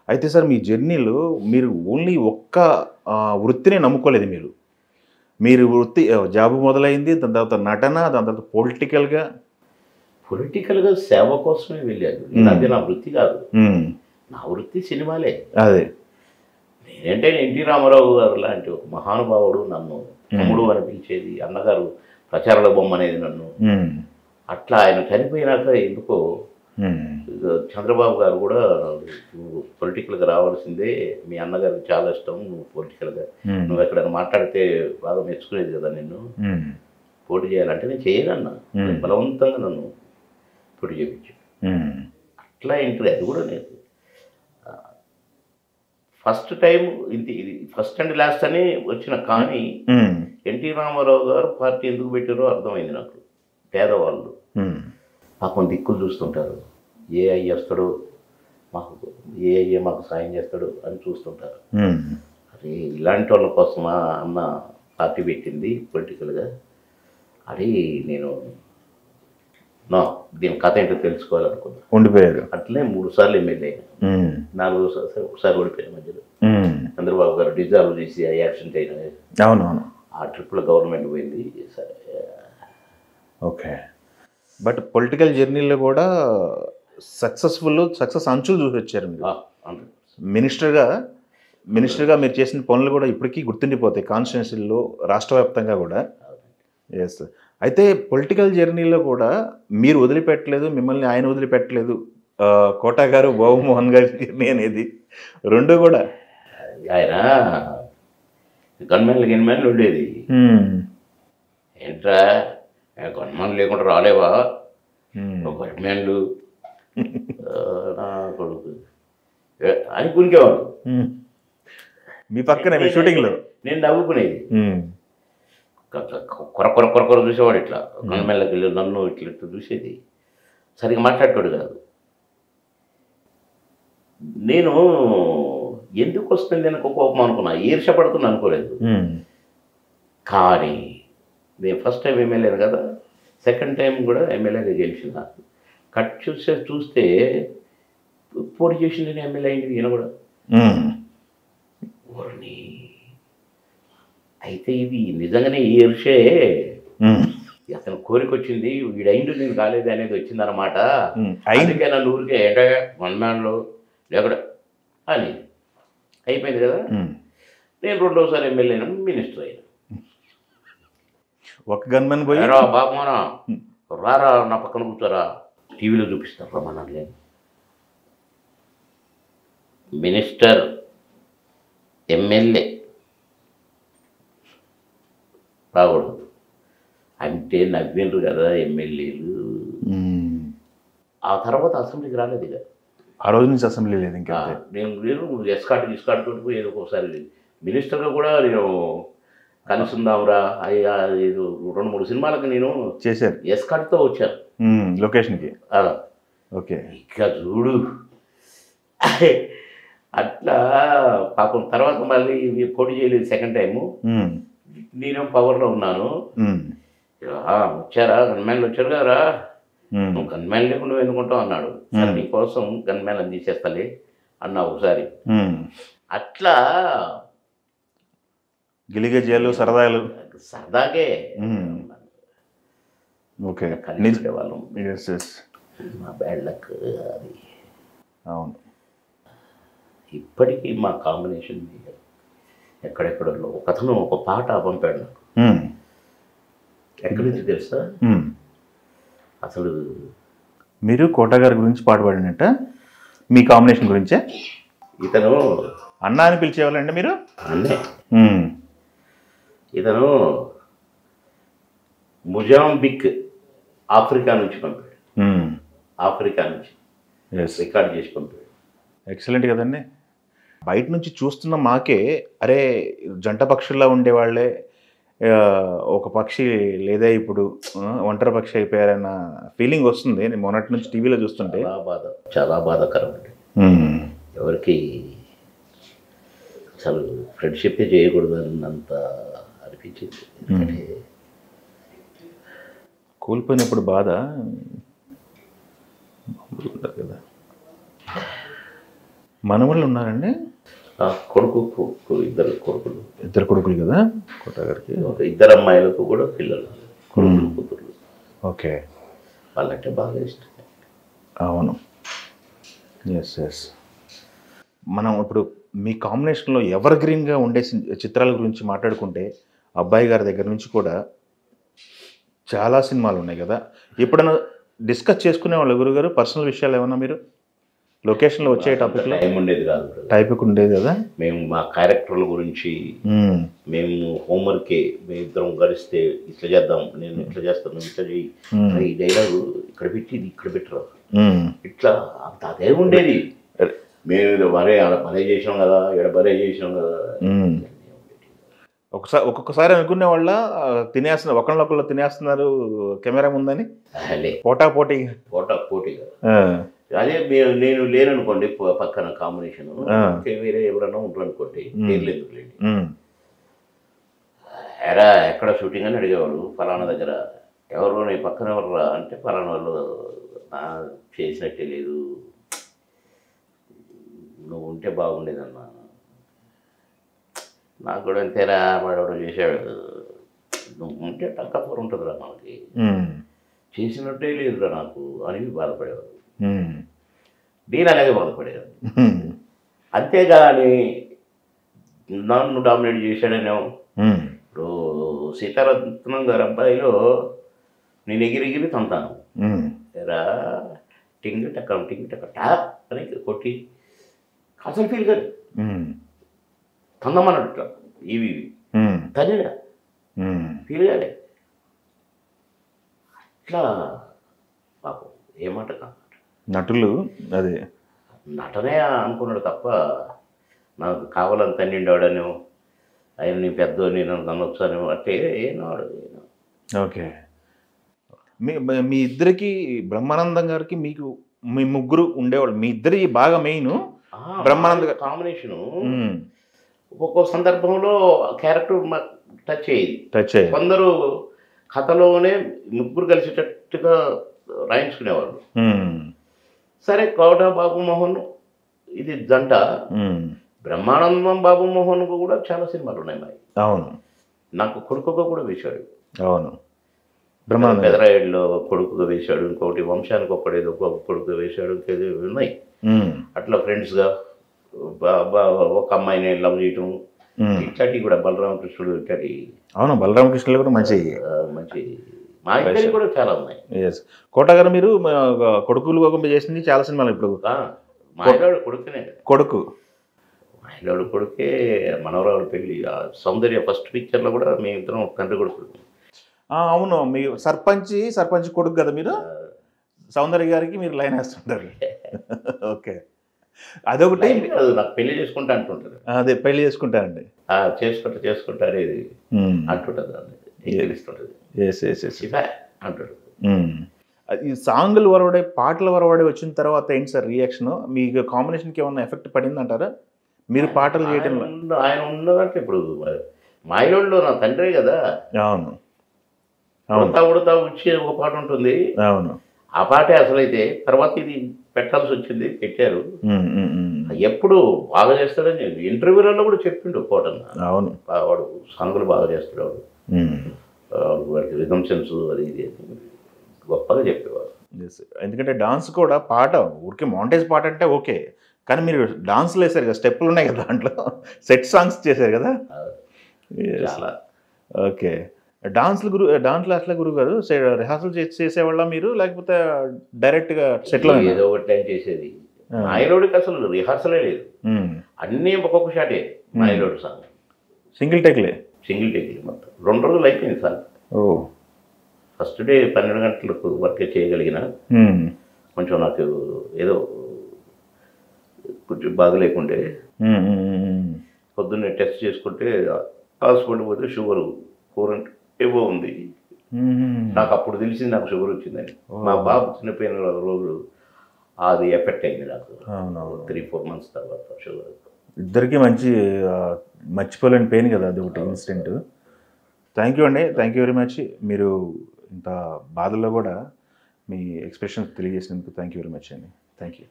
అయితే సార్ మీ జర్నీలో మీరు ఓన్లీ ఒక్క వృత్తినే నమ్ముకోలేదు మీరు. మీరు వృత్తి జాబ్ మొదలైంది. దాని తర్వాత నటన, దాని తర్వాత పొలిటికల్‌గా. పొలిటికల్‌గా సేవ కోసమే వెళ్ళాను. అది నా వృత్తి కాదు. నా వృత్తి సినిమాలే. అదే. నేనంటే ఎన్టీ రామారావు గారు లాంటి ఒక మహానుభావుడు నన్ను తమ్ముడు అని పిలిచేది. అన్నగారు ప్రచారాల బొమ్మ అనేది నన్ను. అట్లా ఆయన చనిపోయినాక ఎందుకో చంద్రబాబు గారు కూడా నువ్వు పొలిటికల్గా రావాల్సిందే, మీ అన్నగారికి చాలా ఇష్టం, నువ్వు పొలిటికల్గా నువ్వు ఎక్కడైనా మాట్లాడితే బాగా మెచ్చుకునేది కదా నిన్ను, పోటీ చేయాలంటే నేను చేయనన్నా. బలవంతంగా నన్ను పోటీ చేయించు. అట్లా ఎంట్రీ అది కూడా నేను ఫస్ట్ టైం ఇది ఫస్ట్ అండ్ లాస్ట్ అని వచ్చిన. కానీ ఎన్టీ రామారావు గారు పార్టీ ఎందుకు పెట్టారో అర్థమైంది నాకు. పేదవాళ్ళు పాపం దిక్కులు చూస్తుంటారు, ఏ అయ్యి వస్తాడో మాకు, ఏ అయ్యే మాకు సాయం చేస్తాడు అని చూస్తుంటారు. అరే ఇలాంటి వాళ్ళ కోసమా అన్న పార్టీ పెట్టింది పొలిటికల్గా అది. నేను దీని కథ ఏంటో తెలుసుకోవాలనుకున్నా. ఉండిపోయారు. అట్లే 3 సార్లు ఎమ్మెల్యే అయినా, 4 సార్లు ఒకసారి ఓడిపోయిన మధ్యలో. చంద్రబాబు గారు డిజాల్వ్ చేసి ఆ యాక్సిడెంట్ అయిన అవునవును ఆ ట్రిప్లో గవర్నమెంట్ పోయింది. సరే ఓకే. బట్ పొలిటికల్ జర్నీలో కూడా సక్సెస్ అంచులు చూసి వచ్చారు మీరు. మినిస్టర్గా మీరు చేసిన పనులు కూడా ఇప్పటికీ గుర్తుండిపోతాయి కాన్స్టిట్యున్సీల్లో, రాష్ట్ర వ్యాప్తంగా కూడా. ఎస్. అయితే పొలిటికల్ జర్నీలో కూడా మీరు వదిలిపెట్టలేదు, మిమ్మల్ని ఆయన వదిలిపెట్టలేదు. కోటా గారు, బాబుమోహన్ గారి జర్నీ అనేది రెండు కూడా. ఆయన గన్మెన్లు ఉండేది. ఏంట్రా గన్మెన్లు లేకుండా రాలేవా, గన్మెన్లు నా కొడుకు అని కునికేవాడు మీ పక్కనే షూటింగ్లో. నేను నవ్వుకునేది. కొర చూసేవాడు ఇట్లా గన్మెన్లకు వెళ్ళి నన్ను ఇట్లా చూసేది. సరిగ్గా మాట్లాడతాడు కాదు. నేను ఎందుకు వస్తుంది అని కోపం అనుకున్నా, ఈర్షపడుతున్నా అనుకోలేదు. కానీ నేను ఫస్ట్ టైం ఎమ్మెల్యేను కదా, సెకండ్ టైం కూడా ఎమ్మెల్యేగా గెలిచిన. కట్ చూస్తే పోటీ చేసింది నేను ఎమ్మెల్యే అయింది ఈయన కూడా. ఊరిని అయితే ఇది నిజంగానే ఈర్షే, అతను కోరిక వచ్చింది, వీడైండు నేను కాలేదు అనేది వచ్చిందన్నమాట. అందుకే నన్ను ఊరికే ఏంటో వన్మ్యాన్లో లేకుండా అని అయిపోయింది కదా. నేను రెండోసారి ఎమ్మెల్యే అయినా, మినిస్టర్ అయినా. ఒక గన్మెన్ పోయి రా బాబుమోనా రారా నా పక్కన కూర్చోరా, టీవీలో చూపిస్తారు రమ్మని. మినిస్టర్, ఎమ్మెల్యే రాకూడదు అంటే నవ్విండ్రు కదా ఎమ్మెల్యేలు. ఆ తర్వాత అసెంబ్లీకి రాలేదు ఇక. ఆ రోజు నుంచి అసెంబ్లీ లేదు ఇంకా. నేను ఎస్కాట్ తోటి ఏదో ఒకసారి మినిస్టర్గా కూడా నేను కలిసి ఉందాంరా అయ్యా, 2-3 సినిమాలకు నేను చేశాను, ఎస్కాట్తో వచ్చాను లొకేషన్కి. అలా ఓకే. ఇక చూడు అట్లా పాపం. తర్వాత మళ్ళీ పోటీ చేయలేదు సెకండ్ టైము. నేను పవర్లో ఉన్నాను. వచ్చారా గన్మ్యాన్లు వచ్చారు కదరా, నువ్వు గన్మ్యాన్ లేకుండా నువ్వు ఎందుకుంటావు అన్నాడు. సరే నీకోసం గన్మ్యాన్ అని తీసేస్తాలే అన్నా ఒకసారి. అట్లా గిలిగజ్జాలు సరదాగే ఓకే కలిసి ఉండేవాళ్ళం. మా బ్యాడ్ లక్ అది. అవును. ఇప్పటికీ మా కాంబినేషన్ ఎక్కడెక్కడో ఒకతను ఒక పాట పంపాడు నాకు. ఎక్కడి నుంచి తెలుసా, అసలు మీరు కోట గారి గురించి పాట పాడినట్ట, మీ కాంబినేషన్ గురించే. ఇతను అన్నా అని పిలిచేవాళ్ళండి మీరు? అన్నే. ఇతను మొజాంబిక్ ఆఫ్రికా నుంచి పంపాడు. ఆఫ్రికా నుంచి రికార్డ్ చేసి పంపాడు. ఎక్సలెంట్ కదండి. బయట నుంచి చూస్తున్న మాకే అరే జంట పక్షుల్లో ఉండేవాళ్ళే ఒక పక్షి లేదా ఇప్పుడు ఒంటరి పక్షి అయిపోయారన్న ఫీలింగ్ వస్తుంది. నేను మొన్నటి నుంచి టీవీలో చూస్తుంటే చాలా బాధాకరం అండి. ఎవరికి అసలు ఫ్రెండ్షిప్ చేయకూడదు అన్నంత అనిపించింది. ఎందుకంటే కోల్పోయినప్పుడు బాధ కదా. మనవళ్ళు ఉన్నారండి? ఇద్దరు కొడుకులు. ఇద్దరు కొడుకులు కదా కోట గారికి? ఒక ఇద్దరు అమ్మాయిలకు కూడా పిల్లలు, కొడుకులు కూతుర్లు. ఓకే. వాళ్ళంటే బాగా ఇష్టం. అవును. ఎస్. మనం ఇప్పుడు మీ కాంబినేషన్లో ఎవర్ గ్రీన్గా ఉండే చిత్రాల గురించి మాట్లాడుకుంటే అబ్బాయి గారి దగ్గర నుంచి కూడా చాలా సినిమాలు ఉన్నాయి కదా. ఎప్పుడైనా డిస్కస్ చేసుకునే వాళ్ళు గురుగారు పర్సనల్ విషయాలు ఏమన్నా మీరు లొకేషన్లో వచ్చే టాపిక్లో? టైం ఉండేది కాదు. టాపిక్ ఉండేది కదా. మేము మా క్యారెక్టర్ల గురించి మేము హోంవర్కే మేము ఇద్దరం కలిస్తే ఇట్లా చేద్దాం, నేను ఇట్లా చేస్తాను, నువ్వు ఇట్లా చేయి, ఈ డైలాగు ఇక్కడ పెట్టి ఇది ఇక్కడ పెట్టరా, ఇట్లా అంత అదే ఉండేది. మేము భలే చేసినాం కదా, ఇక్కడ భలే చేసినాం కదా. ఒక్కొక్కసారి అనుకునే వాళ్ళ తినేస్తున్నారు, ఒకళ్ళొకళ్ళు తినేస్తున్నారు కెమెరా ముందని, పోటాపోటీగా. అదే నేను లేననుకోండి పక్కన కాంబినేషన్, వేరే ఎవరన్నా ఉంటారు అనుకోండి, లేదులేండి, ఎరా ఎక్కడ షూటింగ్ అని అడిగేవాడు. ఫలానా దగ్గర ఎవరు నీ పక్కన ఎవర్రా అంటే ఫలానా వాళ్ళు చేసినట్టే లేదు, నువ్వు ఉంటే బాగుండేదన్నా. నాకు కూడా అంతేరా, వాడు చేసాడు, నువ్వు ఉంటే టక్కపూర ఉంటుందిరా మనకి, చేసినట్టే లేదురా నాకు అని బాధపడేవాడు. నేను అలాగే బాధపడేవాడు. అంతేగాని నన్ను డామినేట్ చేశాడనేమో. ఇప్పుడు సీతారత్నం గారి అబ్బాయిలో నేను ఎగిరిగిరి తంతాను, రా టింగ్ టక్క టాప్ అని కొట్టి అసలు ఫీల్ కాదు, తందమన్నట్టు ఇవి తనిడా ఫీల్ కాలే. ఇట్లా పాపం ఏమాట నటులు అదే నటనే అనుకున్నాడు తప్ప నాకు కావాలని తన్నిండాడనో ఆయన నీ పెద్ద నేను తనొచ్చాను అంటే ఏనాడు. ఓకే. మీ ఇద్దరికి బ్రహ్మానందం గారికి మీకు మీ ముగ్గురు ఉండేవాళ్ళు, మీ ఇద్దరి బాగా మెయిన్ బ్రహ్మానంద కాంబినేషను. ఒక్కో సందర్భంలో క్యారెక్టర్ టచ్ అయ్యేది. కొందరు కథలోనే ముగ్గురు కలిసేటట్టుగా రాయించుకునేవాళ్ళు. సరే కోట బాబుమోహన్ ఇది జంట, బ్రహ్మానందం బాబుమోహన్ కూడా చాలా సినిమాలు ఉన్నాయి మరి. అవును, నాకు కొడుకుగా కూడా వేశాడు. అవును, పెదరాయుడులో కొడుకుగా వేశాడు, ఇంకొకటి వంశానికి ఒక్కడేదో కొడుకుగా వేశాడు, ఇంకేదో ఉన్నాయి. అట్లా ఫ్రెండ్స్గా ఒక అమ్మాయిని లవ్ చేయటం ఇట్లాంటివి కూడా బలరామకృష్ణుడు ఇట్లాంటి. అవును, బలరామకృష్ణుడు కూడా మంచి మా ఇద్దరి కూడా చాలా ఉన్నాయి. కోట గారు మీరు కొడుకులు చేసింది చాలా సినిమాలు. ఇప్పుడు మాయలాడు కొడుకునే కొడుకు, మాయలాడు కొడుకే, మనవరావుడు పెళ్ళి, సౌందర్య ఫస్ట్ పిక్చర్లో కూడా మేమిద్దరం తండ్రి కొడుకు. అవును, మీ సర్పంచ్ కొడుకు కదా మీరు. సౌందర్య గారికి మీరు లైన్ వేస్తుంటారు. ఓకే, అదొకటి. నాకు పెళ్లి చేసుకుంటా అంటుంటారు. అదే పెళ్లి చేసుకుంటారండి, చేసుకుంటా అనేది అంటుంటుంది, తెలుస్తుంటుంది అంటాడు. ఈ సాంగులు వరవడే పాటలు వరవడే వచ్చిన తర్వాత ఏంటి సార్ రియాక్షన్? మీకు కాంబినేషన్కి ఏమన్నా ఎఫెక్ట్ పడింది అంటారా మీరు పాటలు చేయడంలో? ఆయన ఉన్నదంటే ఇప్పుడు మాయలోళ్ళు నా తండ్రి కదా. అవును, ఉడతా వచ్చి ఒక పాట ఉంటుంది. అవును, ఆ పాటే అసలైతే తర్వాత ఇది పెట్టాల్సి వచ్చింది, పెట్టారు. ఎప్పుడు బాగా చేస్తాడని ఇంటర్వ్యూలలో కూడా చెప్పిండు కోటన్న. అవును, వాడు సాంగులు బాగా చేస్తాడు, వాడికి రిథమ్ సెన్స్ అది ఇది గొప్పగా చెప్పేవారు. ఎందుకంటే డాన్స్ కూడా పాట ఊరికే మౌంటేజ్ పాట అంటే ఓకే, కానీ మీరు డాన్స్లు వేసారు కదా, స్టెప్పులు ఉన్నాయి కదా దాంట్లో, సెట్ సాంగ్స్ చేశారు కదా చాలా. ఓకే, డాన్స్లు అట్లా గురువు గారు రిహార్సల్ చేసేవాళ్ళ మీరు, లేకపోతే డైరెక్ట్గా సెట్లో ఏదో ఒకటి టైం చేసేది? మాయలోడికి అసలు రిహార్సలే లేదు, అన్నీ ఒక్కొక్క షాటే. మాయలోడు సాంగ్ సింగిల్ టేక్లే మొత్తం 2 రోజులు అయిపోయింది సార్. ఫస్ట్ డే 12 గంటలకు వర్క్ చేయగలిగిన, కొంచెం నాకు ఏదో కొంచెం బాగలేకుండే, పొద్దున్నే టెస్ట్ చేసుకుంటే హాస్పిటల్ పోతే షుగర్ 400 ఏవో ఉంది. నాకు అప్పుడు తెలిసింది నాకు షుగర్ వచ్చిందని. మా బాబు చనిపోయిన రోజు అది ఎఫెక్ట్ అయింది నాకు. 3-4 months తర్వాత షుగర్. ఇద్దరికి మర్చిపోలేని పెయిన్ కదా అది ఒకటి ఇన్సిడెంట్. థ్యాంక్ యూ అండి, థ్యాంక్ యూ వెరీ మచ్. మీరు ఇంత బాధల్లో కూడా మీ ఎక్స్ప్రెషన్స్ తెలియజేసినందుకు థ్యాంక్ యూ వెరీ మచ్ అండి. Thank you.